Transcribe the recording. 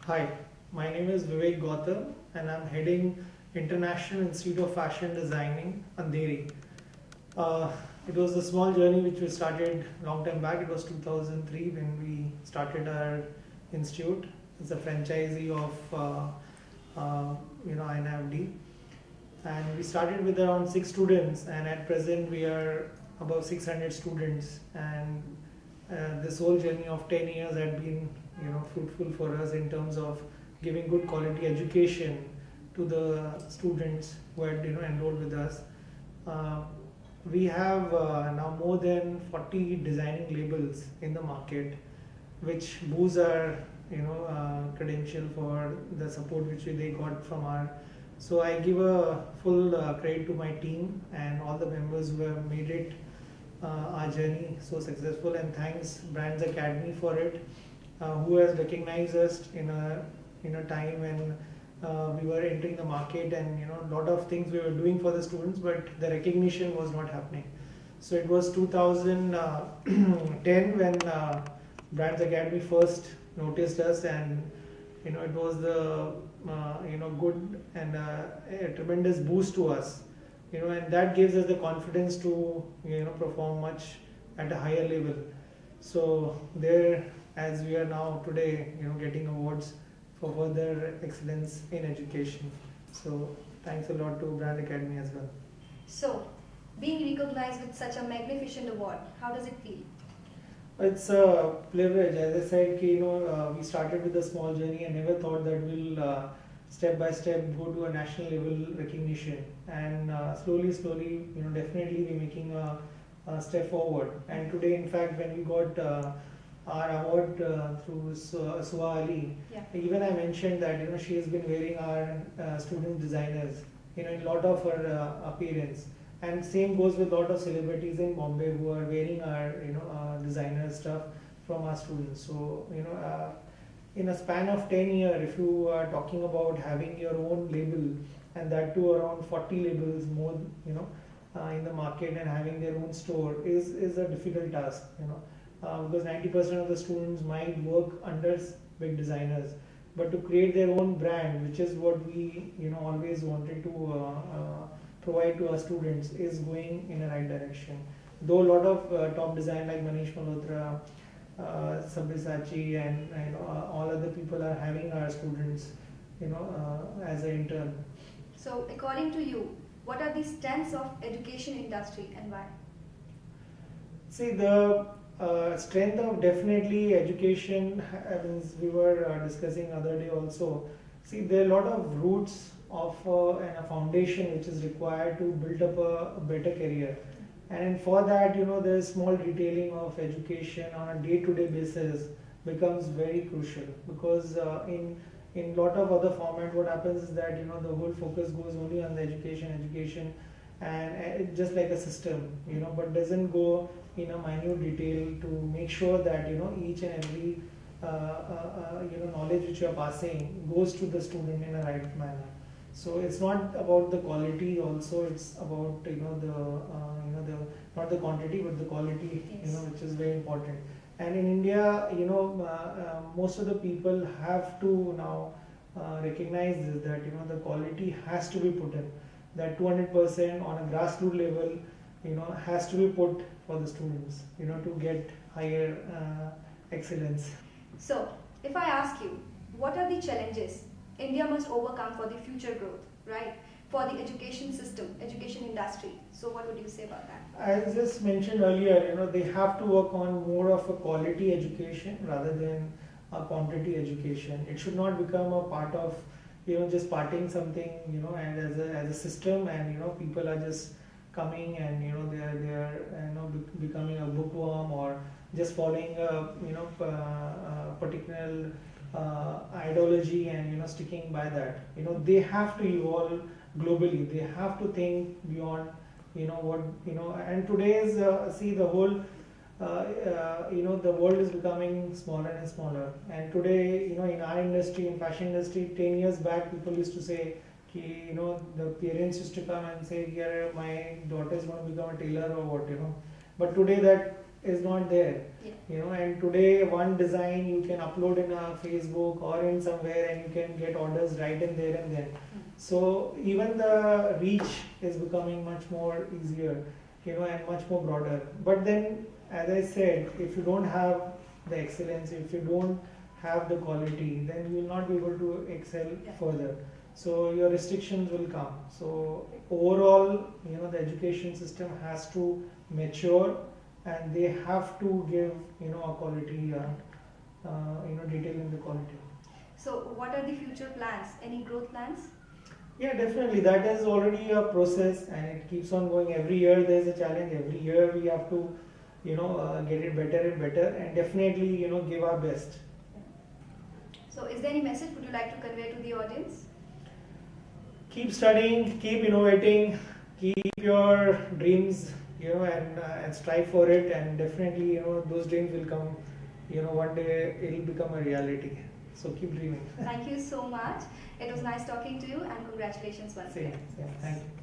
Hi, my name is Vivek Gautam and I'm heading International Institute of Fashion Designing, Andheri. Uh, it was a small journey which we started long time back. It was 2003 when we started our institute. It's a franchisee of INFD, and we started with around 6 students, and at present we are above 600 students. And this whole journey of 10 years had been fruitful for us in terms of giving good quality education to the students who had enrolled with us. uh, we have now more than 40 designing labels in the market, which boosts our credential for the support which they got from our. So I give a full credit to my team and all the members who have made it our journey so successful, and thanks Brands Academy for it, who has recognized us in a time when we were entering the market, and a lot of things we were doing for the students, but the recognition was not happening. So it was 2010 when Brands Academy first noticed us, and it was the good and a tremendous boost to us, and that gives us the confidence to perform much at a higher level. So there, as we are now today, getting awards for further excellence in education. So thanks a lot to Brand Academy as well. So, being recognized with such a magnificent award, how does it feel? It's a privilege. As I said, we started with a small journey and never thought that we'll step by step go to a national level recognition. And slowly, definitely we're making a step forward. And today, in fact, when we got our award through Suha Ali, Yeah. even I mentioned that she has been wearing our student designers, in a lot of her appearance. And same goes with a lot of celebrities in Bombay who are wearing our designer stuff from our students. So in a span of 10 years, if you are talking about having your own label, and that too around 40 labels more, in the market, and having their own store is a difficult task, because 90% of the students might work under big designers, but to create their own brand, which is what we always wanted to provide to our students, is going in the right direction. Though a lot of top design like Manish Malhotra, Sabyasachi, and all other people are having our students, as an intern. So, according to you, what are the strengths of education industry and why? See, the strength of definitely education, means we were discussing other day also. See, there are a lot of roots of and a foundation which is required to build up a better career. And for that, the small detailing of education on a day-to-day basis becomes very crucial, because in lot of other format, what happens is that the whole focus goes only on the education, and it just like a system, but doesn't go in a minute detail to make sure that each and every knowledge which you are passing goes to the student in a right manner. So it's not about the quality, also it's about the not the quantity but the quality, Yes. which is very important. And in India, most of the people have to now recognize this, that the quality has to be put in, that 200% on a grassroots level has to be put for the students to get higher excellence. So, if I ask you, what are the challenges India must overcome for the future growth, right? For the education system, education industry. So, what would you say about that? As just mentioned earlier, they have to work on more of a quality education rather than a quantity education. It should not become a part of just parting something, and as a system, and people are just coming, and they are becoming a bookworm, or just following a particular ideology, and sticking by that. They have to evolve globally. They have to think beyond what and today's see the whole the world is becoming smaller and smaller. And today, in our industry, in fashion industry, 10 years back, people used to say the parents used to come and say, here my daughter is going to become a tailor or what. But today that is not there. Yeah. And today one design you can upload in a Facebook or in somewhere, and you can get orders right in there and then. So even the reach is becoming much more easier, and much more broader. But then, as I said, if you don't have the excellence, if you don't have the quality, then you will not be able to excel further. So your restrictions will come. So overall, the education system has to mature, and they have to give, a quality, detail in the quality. So what are the future plans? Any growth plans? Yeah, definitely. That is already a process, and it keeps on going. Every year there is a challenge. Every year we have to, get it better and better, and definitely, give our best. So is there any message would you like to convey to the audience? Keep studying, keep innovating, keep your dreams, and strive for it, and definitely, those dreams will come. One day it will become a reality. So keep dreaming. Thank you so much. It was nice talking to you, and congratulations once again. Same. Thank you.